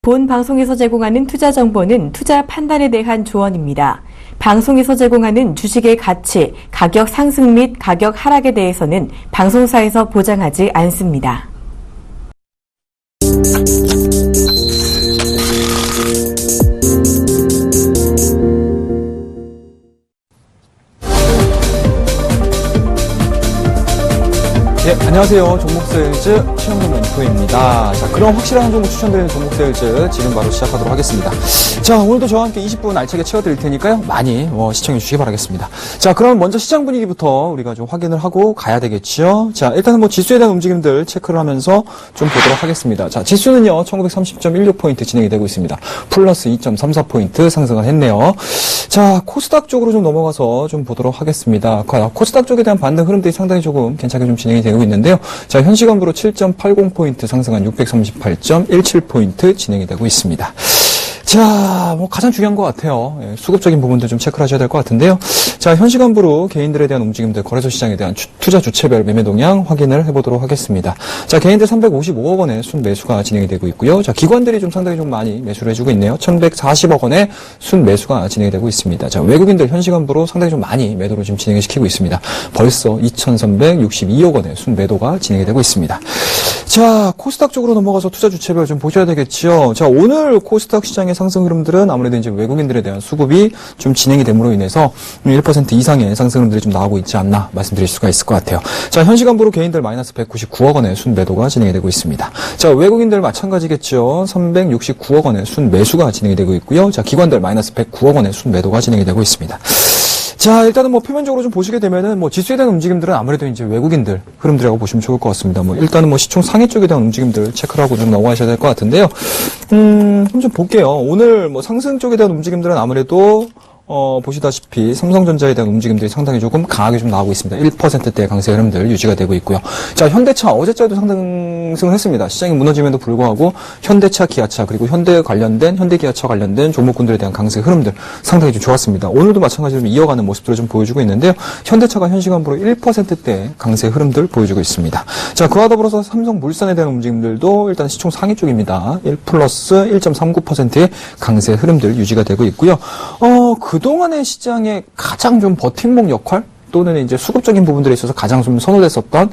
본 방송에서 제공하는 투자 정보는 투자 판단에 대한 조언입니다. 방송에서 제공하는 주식의 가치, 가격 상승 및 가격 하락에 대해서는 방송사에서 보장하지 않습니다. 네, 안녕하세요. 종목세일즈 최영돈 멘토입니다. 자, 그럼 확실한 종목 추천드리는 종목세일즈 지금 바로 시작하도록 하겠습니다. 자, 오늘도 저와 함께 20분 알차게 채워드릴 테니까요. 많이 시청해 주시기 바라겠습니다. 자, 그럼 먼저 시장 분위기부터 우리가 좀 확인을 하고 가야 되겠죠. 자, 일단은 지수에 대한 움직임들 체크를 하면서 좀 보도록 하겠습니다. 자, 지수는요, 1930.16포인트 진행이 되고 있습니다. 플러스 2.34포인트 상승을 했네요. 자, 코스닥 쪽으로 좀 넘어가서 좀 보도록 하겠습니다. 코스닥 쪽에 대한 반등 흐름들이 상당히 조금 괜찮게 좀 진행이 되고 있는데요. 자, 현 시간으로 7.80포인트 상승한 638.17포인트 진행이 되고 있습니다. 자, 가장 중요한 것 같아요. 수급적인 부분들 좀 체크를 하셔야 될 것 같은데요. 자, 현 시간부로 개인들에 대한 움직임들, 거래소 시장에 대한 투자 주체별 매매 동향 확인을 해보도록 하겠습니다. 자, 개인들 355억 원의 순매수가 진행이 되고 있고요. 자, 기관들이 좀 상당히 좀 많이 매수를 해주고 있네요. 1140억 원의 순매수가 진행이 되고 있습니다. 자, 외국인들 현 시간부로 상당히 좀 많이 매도를 좀 진행을 시키고 있습니다. 벌써 2362억 원의 순매도가 진행이 되고 있습니다. 자, 코스닥 쪽으로 넘어가서 투자 주체별 좀 보셔야 되겠죠. 자, 오늘 코스닥 시장의 상승 흐름들은 아무래도 이제 외국인들에 대한 수급이 좀 진행이 됨으로 인해서 1% 이상의 상승 흐름들이 좀 나오고 있지 않나 말씀드릴 수가 있을 것 같아요. 자, 현 시간부로 개인들 마이너스 199억 원의 순매도가 진행이 되고 있습니다. 자, 외국인들 마찬가지겠죠. 369억 원의 순매수가 진행이 되고 있고요. 자, 기관들 마이너스 109억 원의 순매도가 진행이 되고 있습니다. 자, 일단은 표면적으로 좀 보시게 되면은 지수에 대한 움직임들은 아무래도 이제 외국인들 흐름들이라고 보시면 좋을 것 같습니다. 일단은 시총 상위 쪽에 대한 움직임들 체크를 하고 좀 넘어가셔야 될 것 같은데요. 한번 좀 볼게요. 오늘 상승 쪽에 대한 움직임들은 아무래도 보시다시피 삼성전자에 대한 움직임들이 상당히 조금 강하게 좀 나오고 있습니다. 1%대 강세 흐름들 유지가 되고 있고요. 자, 현대차 어제자도 상승을 했습니다. 시장이 무너짐에도 불구하고 현대차, 기아차 그리고 현대기아차 관련된 종목군들에 대한 강세 흐름들 상당히 좀 좋았습니다. 오늘도 마찬가지로 이어가는 모습들을 좀 보여주고 있는데요. 현대차가 현 시간부로 1%대 강세 흐름들 보여주고 있습니다. 자, 그와 더불어서 삼성물산에 대한 움직임들도 일단 시총 상위 쪽입니다. 1 플러스 1.39%의 강세 흐름들 유지가 되고 있고요. 그동안의 시장의 가장 좀 버팀목 역할? 또는 이제 수급적인 부분들에 있어서 가장 좀 선호됐었던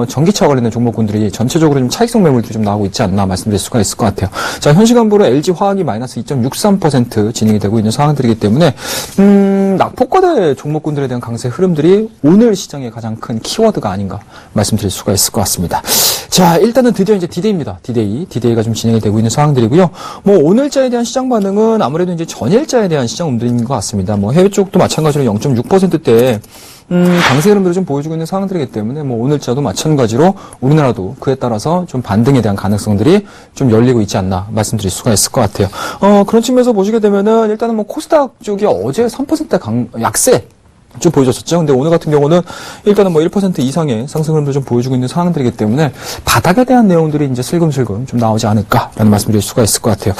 전기차 관련된 종목군들이 전체적으로 좀 차익성 매물들이 좀 나오고 있지 않나 말씀드릴 수가 있을 것 같아요. 자, 현 시간부로 LG화학이 마이너스 2.63% 진행이 되고 있는 상황들이기 때문에 낙폭과대 종목군들에 대한 강세 흐름들이 오늘 시장의 가장 큰 키워드가 아닌가 말씀드릴 수가 있을 것 같습니다. 자, 일단은 드디어 이제 디데이입니다. 디데이가 좀 진행이 되고 있는 상황들이고요. 오늘자에 대한 시장 반응은 아무래도 이제 전일자에 대한 시장 움직임인 것 같습니다. 해외 쪽도 마찬가지로 0.6%대 강세 흐름들을 좀 보여주고 있는 상황들이기 때문에 오늘자도 마찬가지로 우리나라도 그에 따라서 좀 반등에 대한 가능성들이 좀 열리고 있지 않나 말씀드릴 수가 있을 것 같아요. 그런 측면에서 보시게 되면은 일단은 코스닥 쪽이 어제 3% 약세 좀 보여줬었죠. 근데 오늘 같은 경우는 일단은 1% 이상의 상승 흐름도 좀 보여주고 있는 상황들이기 때문에 바닥에 대한 내용들이 이제 슬금슬금 좀 나오지 않을까라는 말씀드릴 수가 있을 것 같아요.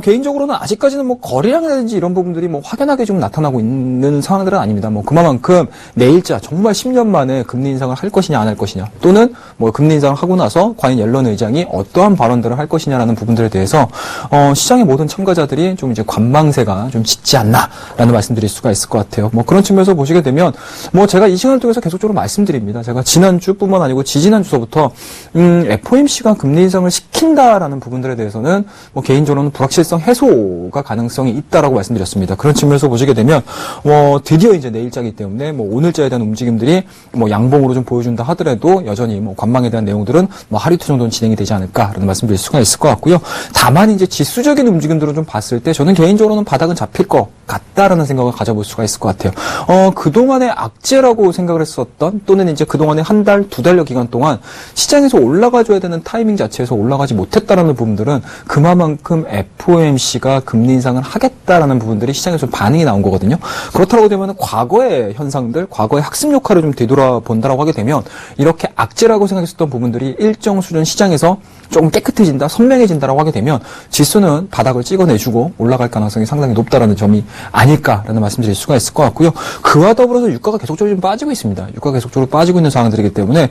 개인적으로는 아직까지는 거래량이라든지 이런 부분들이 확연하게 좀 나타나고 있는 상황들은 아닙니다. 그만큼 내일자 정말 10년 만에 금리 인상을 할 것이냐 안 할 것이냐 또는 금리 인상을 하고 나서 과연 옐런 의장이 어떠한 발언들을 할 것이냐라는 부분들에 대해서 시장의 모든 참가자들이 좀 이제 관망세가 좀 짙지 않나라는 말씀드릴 수가 있을 것 같아요. 그런 측면에서 보시게 되면 제가 이 시간을 통해서 계속적으로 말씀드립니다. 제가 지난주뿐만 아니고 지지난주서부터 FOMC가 금리 인상을 시킨다라는 부분들에 대해서는 개인적으로는 불확실성 해소가 가능성이 있다라고 말씀드렸습니다. 그런 측면에서 보시게 되면 드디어 이제 내일자이기 때문에 오늘자에 대한 움직임들이 양봉으로 좀 보여준다 하더라도 여전히 관망에 대한 내용들은 하루이틀 정도는 진행이 되지 않을까라는 말씀드릴 수가 있을 것 같고요. 다만 이제 지수적인 움직임들을 좀 봤을 때 저는 개인적으로는 바닥은 잡힐 것 같다라는 생각을 가져볼 수가 있을 것 같아요. 그동안의 악재라고 생각을 했었던 또는 이제 그동안의 한 달, 두 달여 기간 동안 시장에서 올라가줘야 되는 타이밍 자체에서 올라가지 못했다라는 부분들은 그만큼 FOMC가 금리 인상을 하겠다라는 부분들이 시장에서 반응이 나온 거거든요. 그렇다고 되면 과거의 현상들, 과거의 학습 역할을 좀 되돌아본다라고 하게 되면 이렇게 악재라고 생각했었던 부분들이 일정 수준 시장에서 조금 깨끗해진다, 선명해진다라고 하게 되면 지수는 바닥을 찍어내주고 올라갈 가능성이 상당히 높다라는 점이 아닐까라는 말씀드릴 수가 있을 것 같고요. 그와 더불어서 유가가 계속적으로 좀 빠지고 있습니다. 유가가 계속적으로 빠지고 있는 상황들이기 때문에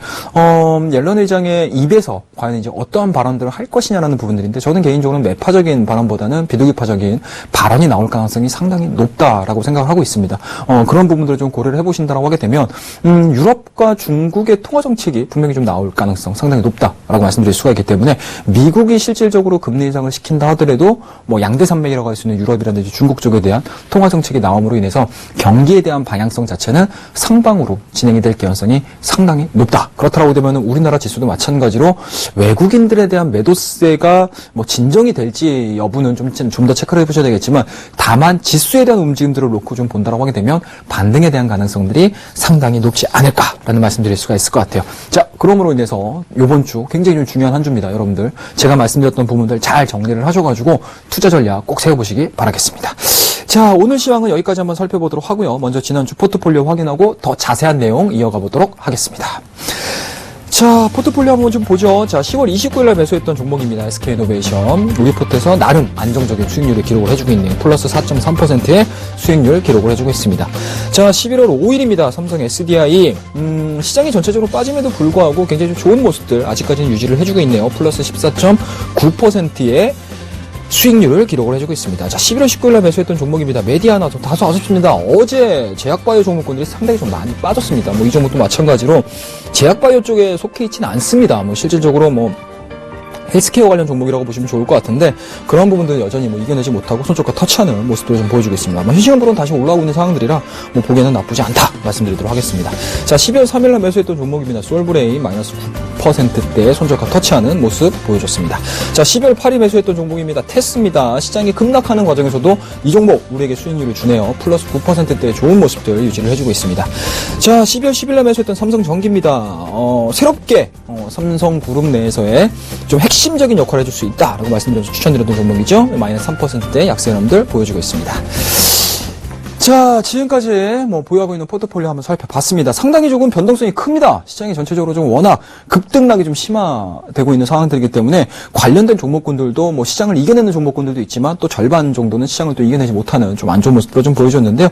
옐런 의장의 입에서 과연 이제 어떠한 발언들을 할 것이냐라는 부분들인데 저는 개인적으로는 매파적인 발언보다는 비둘기파적인 발언이 나올 가능성이 상당히 높다라고 생각을 하고 있습니다. 그런 부분들을 좀 고려를 해보신다라고 하게 되면 유럽과 중국의 통화 정책이 분명히 좀 나올 가능성 상당히 높다라고 말씀드릴 수가 있기 때문에 미국이 실질적으로 금리 인상을 시킨다 하더라도 뭐 양대 산맥이라고 할 수 있는 유럽이라든지 중국 쪽에 대한 통화 정책이 나옴으로 인해서 경기에 대한 방향성 자체는 상방으로 진행이 될 개연성이 상당히 높다. 그렇다고 되면 우리나라 지수도 마찬가지로 외국인들에 대한 매도세가 뭐 진정이 될지 여부는 좀 더 체크를 해보셔야 되겠지만 다만 지수에 대한 움직임들을 놓고 좀 본다라고 하게 되면 반등에 대한 가능성들이 상당히 높지 않을까라는 말씀드릴 수가 있을 것 같아요. 자, 그러므로 인해서 이번 주 굉장히 좀 중요한 한 주입니다. 여러분들 제가 말씀드렸던 부분들 잘 정리를 하셔가지고 투자 전략 꼭 세워보시기 바라겠습니다. 자, 오늘 시황은 여기까지 한번 살펴보도록 하고요. 먼저 지난주 포트폴리오 확인하고 더 자세한 내용 이어가 보도록 하겠습니다. 자, 포트폴리오 한번 좀 보죠. 자, 10월 29일날 매수했던 종목입니다. SK이노베이션. 우리 포트에서 나름 안정적인 수익률을 기록을 해주고 있네요. 플러스 4.3%의 수익률 기록을 해주고 있습니다. 자, 11월 5일입니다. 삼성 SDI. 시장이 전체적으로 빠짐에도 불구하고 굉장히 좀 좋은 모습들 아직까지는 유지를 해주고 있네요. 플러스 14.9%의 수익률을 기록을 해주고 있습니다. 자, 11월 19일날 매수했던 종목입니다. 메디아나 좀 다소 아쉽습니다. 어제 제약바이오 종목군들이 상당히 좀 많이 빠졌습니다. 뭐 이 종목도 마찬가지로 제약바이오 쪽에 속해 있지는 않습니다. 뭐 실질적으로 뭐 헬스케어 관련 종목이라고 보시면 좋을 것 같은데 그런 부분들은 여전히 뭐 이겨내지 못하고 손쪽과 터치하는 모습들을 좀 보여주고 있습니다. 뭐 실시간으로는 다시 올라오고 있는 상황들이라 뭐 보기에는 나쁘지 않다 말씀드리도록 하겠습니다. 자, 12월 3일날 매수했던 종목입니다. 솔브레인 마이너스 9%대 손절가 터치하는 모습 보여줬습니다. 자, 12월 8일 매수했던 종목입니다. 테스입니다. 시장이 급락하는 과정에서도 이 종목 우리에게 수익률을 주네요. 플러스 9%대의 좋은 모습들 유지를 해주고 있습니다. 자, 12월 10일날 매수했던 삼성전기입니다. 새롭게 삼성그룹 내에서의 좀 핵심적인 역할을 해줄 수 있다라고 말씀드려서 추천드렸던 종목이죠. 마이너스 3%의 약세감들 보여주고 있습니다. 자, 지금까지 뭐 보유하고 있는 포트폴리오 한번 살펴봤습니다. 상당히 조금 변동성이 큽니다. 시장이 전체적으로 좀 워낙 급등락이 좀 심화되고 있는 상황들이기 때문에 관련된 종목군들도 뭐 시장을 이겨내는 종목군들도 있지만 또 절반 정도는 시장을 또 이겨내지 못하는 좀 안 좋은 모습도 좀 보여줬는데요.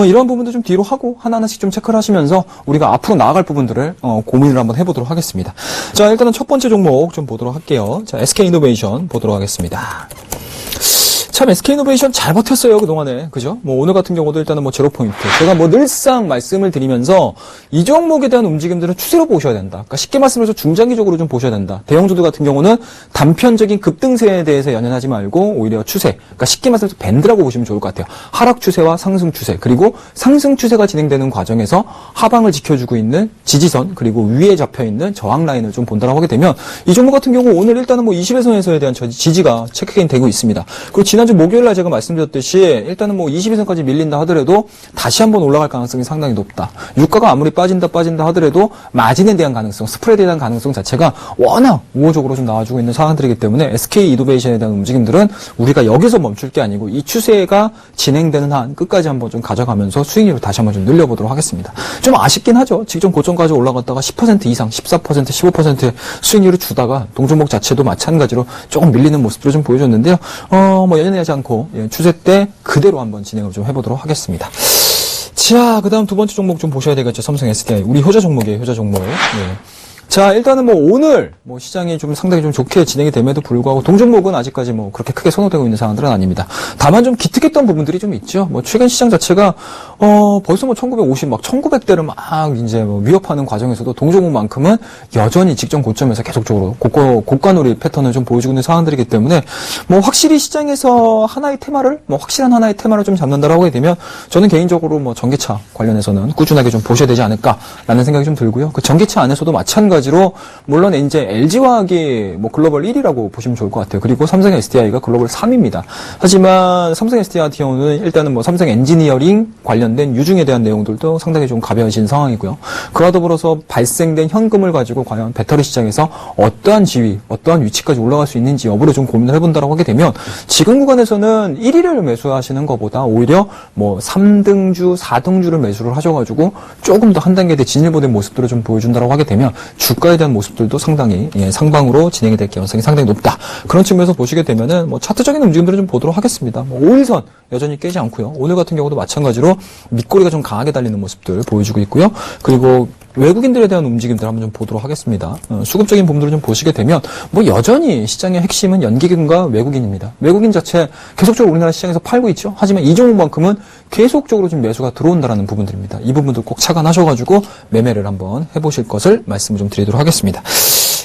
이런 부분도 좀 뒤로 하고 하나하나씩 좀 체크를 하시면서 우리가 앞으로 나아갈 부분들을 고민을 한번 해보도록 하겠습니다. 자, 일단은 첫 번째 종목 좀 보도록 할게요. 자, SK이노베이션 보도록 하겠습니다. 참 SK이노베이션 잘 버텼어요, 그동안에. 그죠? 뭐 오늘 같은 경우도 일단은 뭐 제로 포인트. 제가 뭐 늘상 말씀을 드리면서 이 종목에 대한 움직임들은 추세로 보셔야 된다. 그러니까 쉽게 말씀해서 중장기적으로 좀 보셔야 된다. 대형주들 같은 경우는 단편적인 급등세에 대해서 연연하지 말고 오히려 추세. 그러니까 쉽게 말씀해서 밴드라고 보시면 좋을 것 같아요. 하락 추세와 상승 추세. 그리고 상승 추세가 진행되는 과정에서 하방을 지켜주고 있는 지지선 그리고 위에 잡혀있는 저항 라인을 좀 본다라고 하게 되면 이 종목 같은 경우 오늘 일단은 뭐 20일선에서에 대한 지지가 체크인 되고 있습니다. 그리고 지난주 목요일날 제가 말씀드렸듯이 일단은 뭐 22선까지 밀린다 하더라도 다시 한번 올라갈 가능성이 상당히 높다. 유가가 아무리 빠진다 하더라도 마진에 대한 가능성, 스프레드에 대한 가능성 자체가 워낙 우호적으로 좀 나와주고 있는 상황들이기 때문에 SK이노베이션에 대한 움직임들은 우리가 여기서 멈출 게 아니고 이 추세가 진행되는 한 끝까지 한번 좀 가져가면서 수익률을 다시 한번 좀 늘려보도록 하겠습니다. 좀 아쉽긴 하죠. 직전 고점까지 올라갔다가 10% 이상, 14%, 15% 수익률을 주다가 동종목 자체도 마찬가지로 조금 밀리는 모습들을 좀 보여줬는데요. 뭐 연연하지 않고 추세 때 그대로 한번 진행을 좀 해보도록 하겠습니다. 자, 그 다음 두 번째 종목 좀 보셔야 되겠죠. 삼성 SDI. 우리 효자 종목이에요, 효자 종목. 예. 자, 일단은 뭐 오늘 뭐 시장이 좀 상당히 좀 좋게 진행이 됨에도 불구하고 동종목은 아직까지 뭐 그렇게 크게 선호되고 있는 상황들은 아닙니다. 다만 좀 기특했던 부분들이 좀 있죠. 뭐 최근 시장 자체가 벌써 뭐 1950 막 1900대를 막 이제 뭐 위협하는 과정에서도 동종목만큼은 여전히 직전 고점에서 계속적으로 고가놀이 패턴을 좀 보여주고 있는 상황들이기 때문에 뭐 확실히 시장에서 하나의 테마를 뭐 확실한 하나의 테마를 좀 잡는다라고 하게 되면 저는 개인적으로 뭐 전기차 관련해서는 꾸준하게 좀 보셔야 되지 않을까라는 생각이 좀 들고요. 그 전기차 안에서도 마찬가지로 물론 이제 LG화학이 뭐 글로벌 1위라고 보시면 좋을 것 같아요. 그리고 삼성 SDI가 글로벌 3위입니다. 하지만 삼성 SDI 같은 경우는 일단은 뭐 삼성 엔지니어링 관련된 유증에 대한 내용들도 상당히 좀 가벼워진 상황이고요. 그와 더불어서 발생된 현금을 가지고 과연 배터리 시장에서 어떠한 지위, 어떠한 위치까지 올라갈 수 있는지 여부를 좀 고민을 해본다라고 하게 되면 지금 구간에서는 1위를 매수하시는 것보다 오히려 뭐 3등주, 4등주를 매수를 하셔가지고 조금 더 한 단계 더 진일보된 모습들을 좀 보여준다라고 하게 되면 주가에 대한 모습들도 상당히 상방으로 진행이 될 가능성이 상당히 높다. 그런 측면에서 보시게 되면은 뭐 차트적인 움직임들을 좀 보도록 하겠습니다. 뭐 5일선 여전히 깨지 않고요. 오늘 같은 경우도 마찬가지로 밑꼬리가 좀 강하게 달리는 모습들 보여주고 있고요. 그리고 외국인들에 대한 움직임들 한번 좀 보도록 하겠습니다. 수급적인 부분들을 좀 보시게 되면 뭐 여전히 시장의 핵심은 연기금과 외국인입니다. 외국인 자체 계속적으로 우리나라 시장에서 팔고 있죠. 하지만 이 종목만큼은 계속적으로 좀 매수가 들어온다라는 부분들입니다. 이 부분들 꼭 착안하셔가지고 매매를 한번 해보실 것을 말씀을 좀 드리도록 하겠습니다.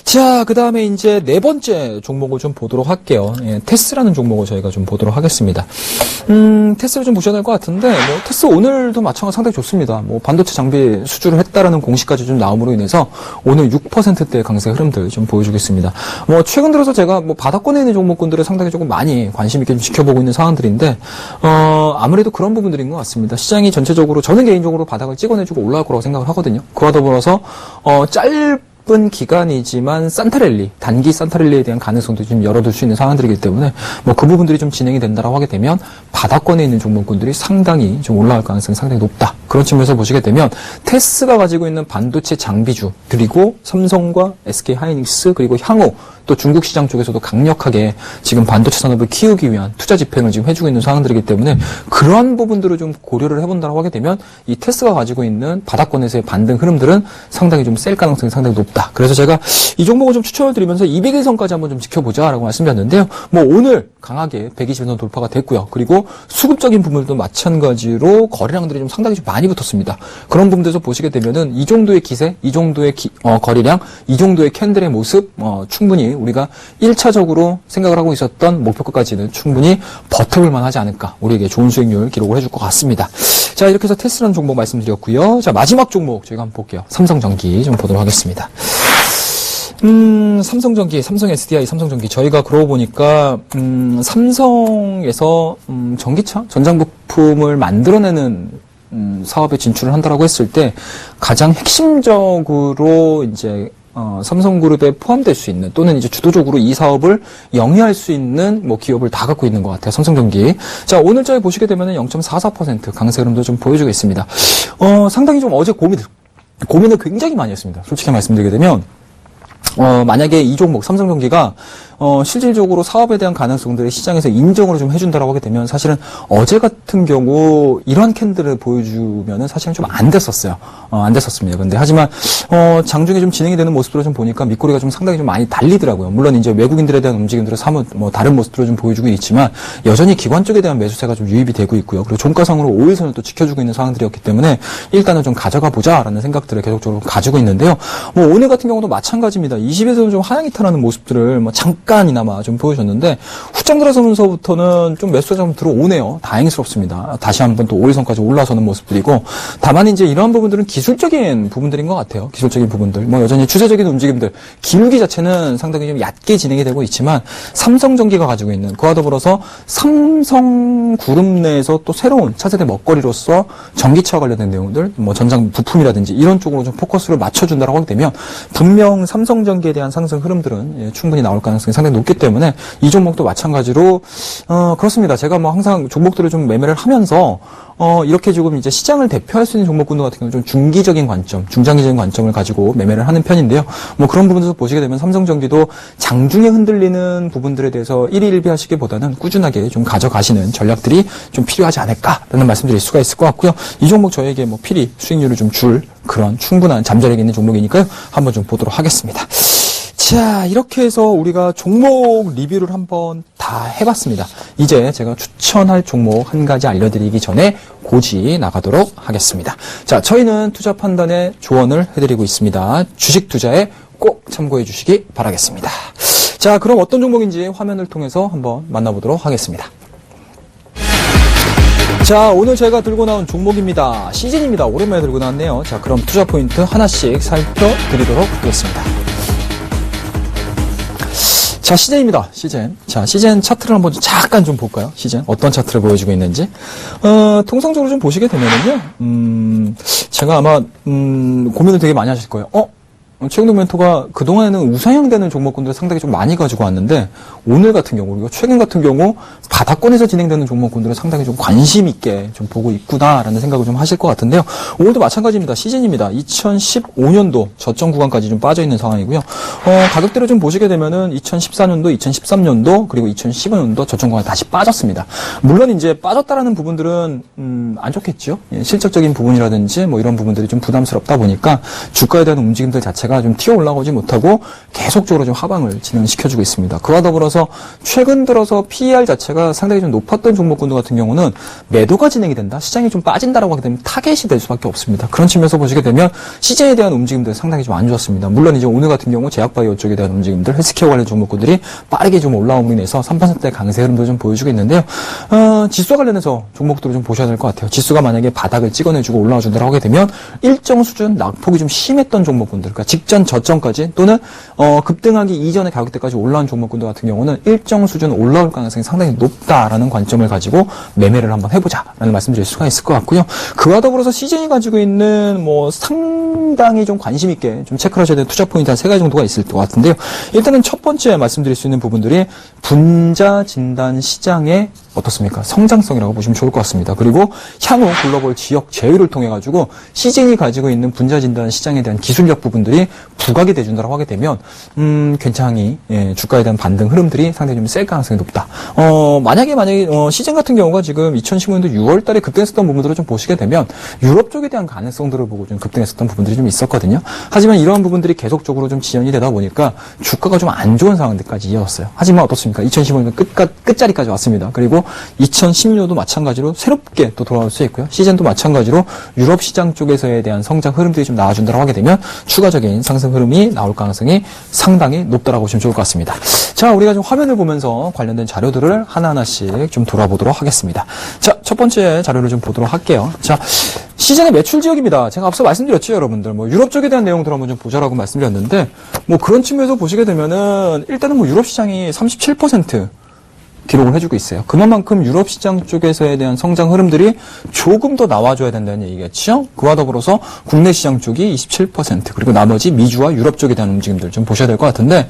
자, 그 다음에 이제 네 번째 종목을 좀 보도록 할게요. 테스라는 종목을 저희가 좀 보도록 하겠습니다. 테스를 좀 보셔야 될 것 같은데, 뭐, 테스 오늘도 마찬가지로 상당히 좋습니다. 뭐, 반도체 장비 수주를 했다라는 공시까지 좀 나옴으로 인해서 오늘 6%대의 강세 흐름들 좀 보여주겠습니다. 뭐, 최근 들어서 제가 뭐, 바닥권에 있는 종목군들을 상당히 조금 많이 관심있게 좀 지켜보고 있는 상황들인데, 아무래도 그런 부분들인 것 같습니다. 시장이 전체적으로, 저는 개인적으로 바닥을 찍어내주고 올라갈 거라고 생각을 하거든요. 그와 더불어서, 짧은 기간이지만 산타랠리, 단기 산타랠리에 대한 가능성도 좀 열어둘 수 있는 상황들이기 때문에 뭐 그 부분들이 좀 진행이 된다라고 하게 되면 바닥권에 있는 종목군들이 상당히 좀 올라갈 가능성이 상당히 높다. 그런 측면에서 보시게 되면 테스가 가지고 있는 반도체 장비주 그리고 삼성과 SK 하이닉스 그리고 향후 또 중국 시장 쪽에서도 강력하게 지금 반도체 산업을 키우기 위한 투자 집행을 지금 해주고 있는 상황들이기 때문에 그러한 부분들을 좀 고려를 해본다고 하게 되면 이 테스가 가지고 있는 바닥권에서의 반등 흐름들은 상당히 좀 셀 가능성이 상당히 높다. 그래서 제가 이 종목을 좀 추천을 드리면서 200일선까지 한번 좀 지켜보자라고 말씀드렸는데요. 뭐 오늘 강하게 120일선 돌파가 됐고요. 그리고 수급적인 부분도 마찬가지로 거래량들이 좀 상당히 좀 많이 붙었습니다. 그런 부분들에서 보시게 되면은 이 정도의 기세, 이 정도의 거래량, 이 정도의 캔들의 모습 충분히 우리가 1차적으로 생각을 하고 있었던 목표가까지는 충분히 버텨볼만 하지 않을까. 우리에게 좋은 수익률 기록을 해줄 것 같습니다. 자, 이렇게 해서 테스라는 종목 말씀드렸고요. 자, 마지막 종목 저희가 한번 볼게요. 삼성전기 좀 보도록 하겠습니다. 삼성전기, 삼성 SDI, 삼성전기. 저희가 그러고 보니까, 삼성에서, 전기차, 전장 부품을 만들어내는, 사업에 진출을 한다라고 했을 때, 가장 핵심적으로 이제, 삼성그룹에 포함될 수 있는 또는 이제 주도적으로 이 사업을 영위할 수 있는 뭐 기업을 다 갖고 있는 것 같아요. 삼성전기. 자, 오늘자에 보시게 되면은 0.44% 강세 흐름도 좀 보여주고 있습니다. 상당히 좀 어제 고민을 굉장히 많이 했습니다. 솔직히 말씀드리게 되면 만약에 이 종목 삼성전기가 실질적으로 사업에 대한 가능성들을 시장에서 인정을 좀 해준다라고 하게 되면 사실은 어제 같은 경우 이러한 캔들을 보여주면은 사실은 좀 안 됐었어요. 안 됐었습니다. 근데 하지만 장중에 좀 진행이 되는 모습들을 좀 보니까 밑꼬리가 좀 상당히 좀 많이 달리더라고요. 물론 이제 외국인들에 대한 움직임들은 사뭇 뭐 다른 모습들을 좀 보여주고 있지만 여전히 기관 쪽에 대한 매수세가 좀 유입이 되고 있고요. 그리고 종가상으로 5일선을 또 지켜주고 있는 상황들이었기 때문에 일단은 좀 가져가 보자라는 생각들을 계속적으로 가지고 있는데요. 뭐 오늘 같은 경우도 마찬가지입니다. 20에서는 좀 하향 이탈하는 모습들을 뭐 잠깐이나마 좀 보여줬는데 후장 들어서면서부터는 좀 매수가 좀 들어오네요. 다행스럽습니다. 다시 한번 또 5일선까지 올라서는 모습들이고 다만 이제 이러한 부분들은 기술적인 부분들인 것 같아요. 기술적인 부분들. 뭐 여전히 추세적인 움직임들. 기울기 자체는 상당히 좀 얕게 진행이 되고 있지만 삼성전기가 가지고 있는 그와 더불어서 삼성그룹 내에서 또 새로운 차세대 먹거리로서 전기차와 관련된 내용들 뭐 전장 부품이라든지 이런 쪽으로 좀 포커스를 맞춰준다라고 하게 되면 분명 삼성전기에 대한 상승 흐름들은 충분히 나올 가능성이 상당히 높기 때문에 이 종목도 마찬가지로 그렇습니다. 제가 뭐 항상 종목들을 좀 매매를 하면서 이렇게 조금 이제 시장을 대표할 수 있는 종목군들 같은 경우는 좀 중기적인 관점, 중장기적인 관점을 가지고 매매를 하는 편인데요. 뭐 그런 부분에서 보시게 되면 삼성전기도 장중에 흔들리는 부분들에 대해서 일희일비하시기보다는 꾸준하게 좀 가져가시는 전략들이 좀 필요하지 않을까라는 말씀드릴 수가 있을 것 같고요. 이 종목 저에게 뭐 필히 수익률을 좀 줄 그런 충분한 잠재력이 있는 종목이니까요. 한번 좀 보도록 하겠습니다. 자, 이렇게 해서 우리가 종목 리뷰를 한번 다 해봤습니다. 이제 제가 추천할 종목 한 가지 알려드리기 전에 고지 나가도록 하겠습니다. 자, 저희는 투자 판단에 조언을 해드리고 있습니다. 주식 투자에 꼭 참고해 주시기 바라겠습니다. 자, 그럼 어떤 종목인지 화면을 통해서 한번 만나보도록 하겠습니다. 자, 오늘 제가 들고 나온 종목입니다. 시즌입니다. 오랜만에 들고 나왔네요. 자, 그럼 투자 포인트 하나씩 살펴드리도록 하겠습니다. 자, 시젠입니다. 시젠. 자, 시젠 차트를 한번 잠깐 좀 볼까요? 시젠. 어떤 차트를 보여주고 있는지. 통상적으로 좀 보시게 되면은요, 제가 아마, 고민을 되게 많이 하실 거예요. 최영동 멘토가 그동안에는 우상향되는 종목군들을 상당히 좀 많이 가지고 왔는데 오늘 같은 경우 그리고 최근 같은 경우 바닥권에서 진행되는 종목군들을 상당히 좀 관심 있게 좀 보고 있구나라는 생각을 좀 하실 것 같은데요. 오늘도 마찬가지입니다. 시즌입니다. 2015년도 저점 구간까지 좀 빠져 있는 상황이고요. 가격대로 좀 보시게 되면은 2014년도, 2013년도 그리고 2015년도 저점 구간에 다시 빠졌습니다. 물론 이제 빠졌다라는 부분들은 안 좋겠죠. 예, 실적적인 부분이라든지 뭐 이런 부분들이 좀 부담스럽다 보니까 주가에 대한 움직임들 자체가 좀 튀어 올라오지 못하고 계속적으로 좀 하방을 진행시켜주고 있습니다. 그와 더불어서 최근 들어서 PER 자체가 상당히 좀 높았던 종목군들 같은 경우는 매도가 진행이 된다, 시장이 좀 빠진다라고 하게 되면 타겟이 될 수밖에 없습니다. 그런 측면에서 보시게 되면 시장에 대한 움직임들 상당히 좀 안 좋았습니다. 물론 이제 오늘 같은 경우 제약바이오 쪽에 대한 움직임들, 헬스케어 관련 종목군들이 빠르게 좀 올라옴으로 인해서 3%대 강세 흐름도 좀 보여주고 있는데요. 지수와 관련해서 종목들을 좀 보셔야 될 것 같아요. 지수가 만약에 바닥을 찍어내주고 올라와준다고 하게 되면 일정 수준 낙폭이 좀 심했던 종목군들, 그러니까 직전 저점까지 또는 급등하기 이전의 가격대까지 올라온 종목군들 같은 경우는 일정 수준 올라올 가능성이 상당히 높다라는 관점을 가지고 매매를 한번 해보자라는 말씀드릴 수가 있을 것 같고요. 그와 더불어서 시즌이 가지고 있는 뭐 상당히 좀 관심 있게 좀 체크를 하셔야 되는 투자 포인트 한 3가지 정도가 있을 것 같은데요. 일단은 첫 번째 말씀드릴 수 있는 부분들이 분자 진단 시장의 어떻습니까? 성장성이라고 보시면 좋을 것 같습니다. 그리고 향후 글로벌 지역 제휴를 통해 가지고 시즌이 가지고 있는 분자 진단 시장에 대한 기술력 부분들이 부각이 돼준다고 하게 되면 굉장히 주가에 대한 반등 흐름들이 상당히 좀 셀 가능성이 높다. 만약에 시즌 같은 경우가 지금 2015년도 6월달에 급등했었던 부분들을 좀 보시게 되면 유럽 쪽에 대한 가능성들을 보고 좀 급등했었던 부분들이 좀 있었거든요. 하지만 이러한 부분들이 계속적으로 좀 지연이 되다 보니까 주가가 좀 안 좋은 상황들까지 이어졌어요. 하지만 어떻습니까? 2015년 끝자리까지 왔습니다. 그리고 2016년도 마찬가지로 새롭게 또 돌아올 수 있고요. 시즌도 마찬가지로 유럽 시장 쪽에서에 대한 성장 흐름들이 좀 나와준다고 하게 되면 추가적인 상승 흐름이 나올 가능성이 상당히 높다라고 보시면 좋을 것 같습니다. 자, 우리가 좀 화면을 보면서 관련된 자료들을 하나하나씩 좀 돌아보도록 하겠습니다. 자, 첫 번째 자료를 좀 보도록 할게요. 자, 시즌의 매출 지역입니다. 제가 앞서 말씀드렸죠, 여러분들. 뭐 유럽 쪽에 대한 내용들 한번 좀 보자라고 말씀드렸는데, 뭐 그런 측면에서 보시게 되면은 일단은 뭐 유럽 시장이 37% 기록을 해주고 있어요. 그만큼 유럽 시장 쪽에서에 대한 성장 흐름들이 조금 더 나와줘야 된다는 얘기겠죠. 그와 더불어서 국내 시장 쪽이 27%, 그리고 나머지 미주와 유럽 쪽에 대한 움직임들 좀 보셔야 될 것 같은데,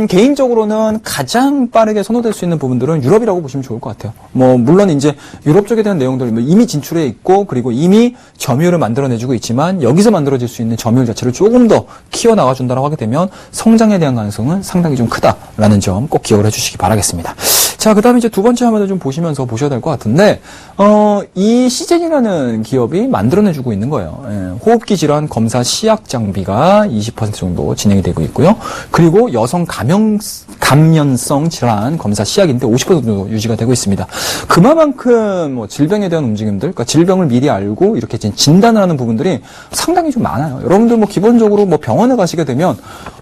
개인적으로는 가장 빠르게 선호될 수 있는 부분들은 유럽이라고 보시면 좋을 것 같아요. 뭐 물론 이제 유럽 쪽에 대한 내용들 이미 진출해 있고, 그리고 이미 점유율을 만들어내주고 있지만 여기서 만들어질 수 있는 점유율 자체를 조금 더 키워 나가준다고 하게 되면 성장에 대한 가능성은 상당히 좀 크다라는 점 꼭 기억을 해주시기 바라겠습니다. 자, 그 다음에 이제 두 번째 화면을 좀 보시면서 보셔야 될 것 같은데, 이 시젠이라는 기업이 만들어내주고 있는 거예요. 호흡기 질환 검사 시약 장비가 20% 정도 진행이 되고 있고요. 그리고 여성 감염성 질환 검사 시약인데 50% 정도 유지가 되고 있습니다. 그만큼 뭐 질병에 대한 움직임들, 그러니까 질병을 미리 알고 이렇게 진단을 하는 부분들이 상당히 좀 많아요. 여러분들 뭐 기본적으로 뭐 병원에 가시게 되면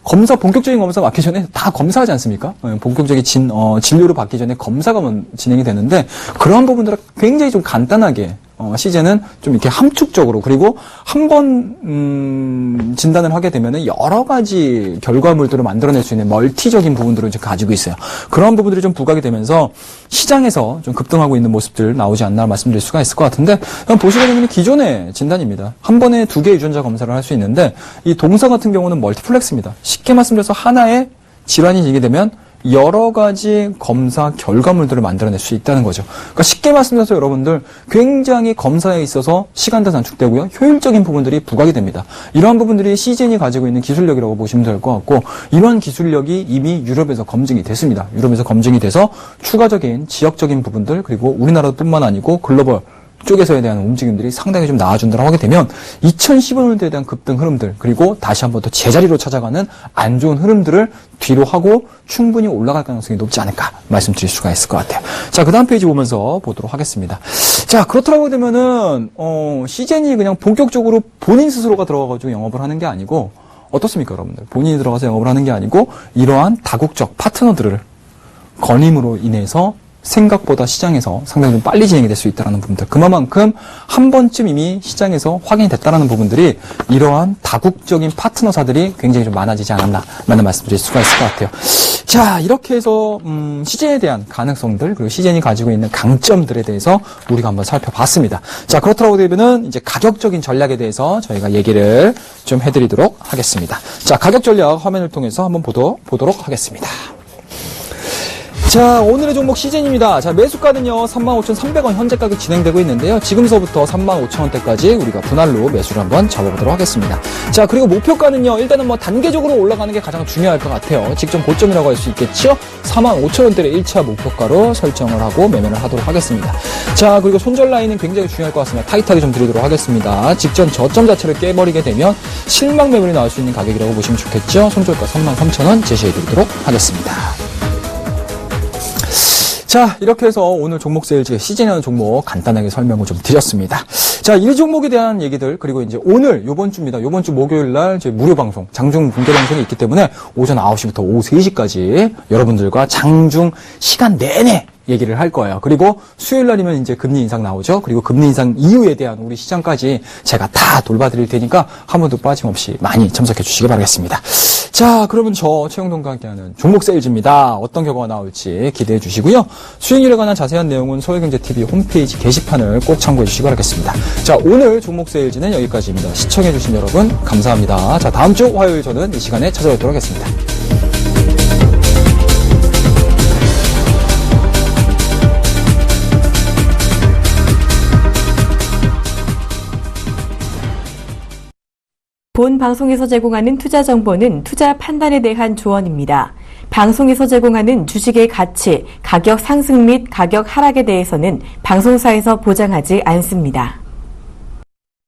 본격적인 검사 받기 전에 다 검사하지 않습니까? 본격적인 진료를 받기 전에 검사가 진행이 되는데, 그런 부분들을 굉장히 좀 간단하게 시제는 좀 이렇게 함축적으로, 그리고 한 번 진단을 하게 되면은 여러 가지 결과물들을 만들어낼 수 있는 멀티적인 부분들을 이제 가지고 있어요. 그런 부분들이 좀 부각이 되면서 시장에서 좀 급등하고 있는 모습들 나오지 않나 말씀드릴 수가 있을 것 같은데, 보시게 되면 기존의 진단입니다. 한 번에 2개의 유전자 검사를 할 수 있는데, 이 동사 같은 경우는 멀티플렉스입니다. 쉽게 말씀드려서 하나의 질환이 생기게 되면 여러 가지 검사 결과물들을 만들어낼 수 있다는 거죠. 그러니까 쉽게 말씀드려서 여러분들 굉장히 검사에 있어서 시간도 단축되고요. 효율적인 부분들이 부각이 됩니다. 이러한 부분들이 시즌이 가지고 있는 기술력이라고 보시면 될 것 같고, 이러한 기술력이 이미 유럽에서 검증이 됐습니다. 유럽에서 검증이 돼서 추가적인 지역적인 부분들, 그리고 우리나라뿐만 아니고 글로벌 쪽에서에 대한 움직임들이 상당히 좀 나아준다고 하게 되면 2015년도에 대한 급등 흐름들, 그리고 다시 한번 더 제자리로 찾아가는 안 좋은 흐름들을 뒤로 하고 충분히 올라갈 가능성이 높지 않을까 말씀드릴 수가 있을 것 같아요. 자, 그 다음 페이지 보면서 보도록 하겠습니다. 자, 그렇더라고 되면은 시젠이 그냥 본격적으로 본인 스스로가 들어가가지고 영업을 하는 게 아니고, 어떻습니까, 여러분들? 본인이 들어가서 영업을 하는 게 아니고 이러한 다국적 파트너들을 건임으로 인해서 생각보다 시장에서 상당히 좀 빨리 진행이 될 수 있다는 부분들, 그만큼 한 번쯤 이미 시장에서 확인이 됐다는 부분들이 이러한 다국적인 파트너사들이 굉장히 좀 많아지지 않았나라는 말씀드릴 수가 있을 것 같아요. 자, 이렇게 해서 시젠에 대한 가능성들, 그리고 시젠이 가지고 있는 강점들에 대해서 우리가 한번 살펴봤습니다. 자, 그렇다고 되면은 이제 가격적인 전략에 대해서 저희가 얘기를 좀 해드리도록 하겠습니다. 자, 가격 전략 화면을 통해서 한번 보도록 하겠습니다. 자, 오늘의 종목 시젠입니다. 자, 매수가는요, 35,300원 현재 가격 진행되고 있는데요. 지금서부터 35,000원대까지 우리가 분할로 매수를 한번 잡아보도록 하겠습니다. 자, 그리고 목표가는요, 일단은 뭐 단계적으로 올라가는 게 가장 중요할 것 같아요. 직전 고점이라고 할 수 있겠죠? 45,000원대를 1차 목표가로 설정을 하고 매매를 하도록 하겠습니다. 자, 그리고 손절 라인은 굉장히 중요할 것 같습니다. 타이트하게 좀 드리도록 하겠습니다. 직전 저점 자체를 깨버리게 되면 실망 매물이 나올 수 있는 가격이라고 보시면 좋겠죠? 손절가 33,000원 제시해드리도록 하겠습니다. 자, 이렇게 해서 오늘 종목 세일즈 시즌이라는 종목 간단하게 설명을 좀 드렸습니다. 자, 이 종목에 대한 얘기들, 그리고 이제 오늘, 요번 주입니다. 요번 주 목요일 날 저희 무료 방송, 장중 공개 방송이 있기 때문에 오전 9시부터 오후 3시까지 여러분들과 장중 시간 내내 얘기를 할 거예요. 그리고 수요일 날이면 이제 금리 인상 나오죠. 그리고 금리 인상 이후에 대한 우리 시장까지 제가 다 돌봐드릴 테니까 한 번도 빠짐없이 많이 참석해 주시기 바라겠습니다. 자, 그러면 저 최영동과 함께하는 종목 세일즈입니다. 어떤 결과가 나올지 기대해 주시고요. 수익률에 관한 자세한 내용은 서울경제TV 홈페이지 게시판을 꼭 참고해 주시기 바라겠습니다. 자, 오늘 종목 세일즈는 여기까지입니다. 시청해 주신 여러분 감사합니다. 자, 다음 주 화요일 저는 이 시간에 찾아뵙도록 하겠습니다. 본 방송에서 제공하는 투자 정보는 투자 판단에 대한 조언입니다. 방송에서 제공하는 주식의 가치, 가격 상승 및 가격 하락에 대해서는 방송사에서 보장하지 않습니다.